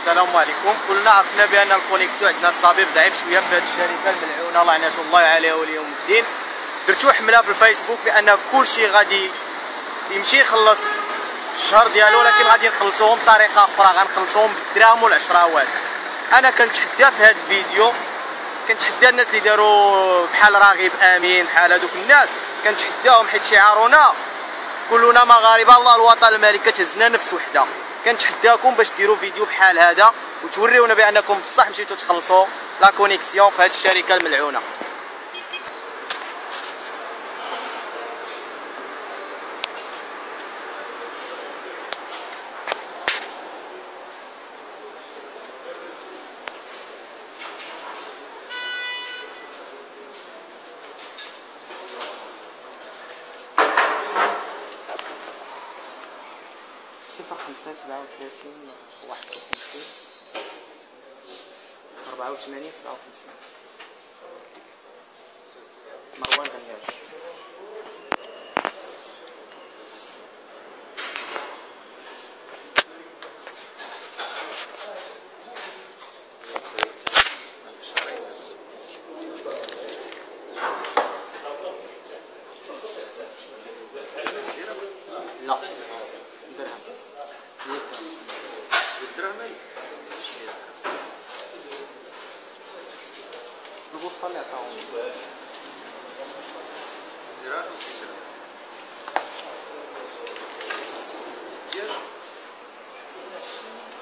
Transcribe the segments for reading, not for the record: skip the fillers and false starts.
السلام عليكم. كلنا عرفنا بان الكونيكسيون عندنا الصبيب ضعيف شويه في هذه الشركه الملعونه لعنه الله عليها وليوم الدين. درتو حمله في الفيسبوك بان كلشي غادي يمشي يخلص الشهر ديالو، ولكن غادي نخلصوهم بطريقه اخرى، غنخلصوهم بالدراهم والعشراوات. انا كنتحدى في هذا الفيديو، كنتحدى الناس اللي داروا بحال راغب امين بحال هذوك الناس، كنتحداهم حيت شعارنا كلنا مغاربه الله الوطن الملك، كتهزنا نفس وحده. كنتحداكم باش ديروا فيديو بحال هذا وتوريونا بانكم بصح مشيتو تخلصوا لا كونيكسيون في هذه الشركه الملعونه. صفر 5 37 51 84 57 مروان غنياش. لا الوسطى اللي عطاهم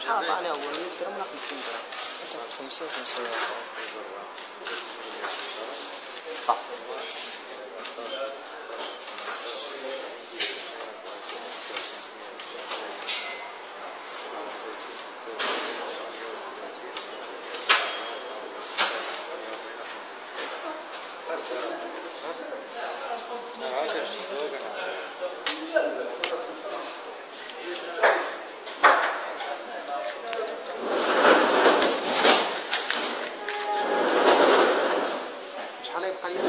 شحال عطاني هو 100 درهم ولا 50 درهم؟ 50 صح. شحال يبقى لي؟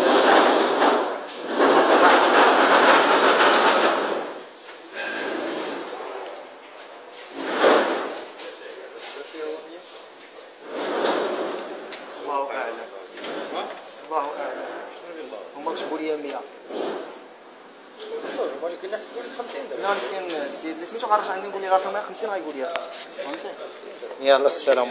الله اعلم، الله اعلم. هما كتبوا لي 100. ولكن نحسبوا لك 50 درهم. لا ولكن السيد اللي سميتو غنرجع عندي نقول لي راه 150 غايقول لي فهمتي. يلا السلام.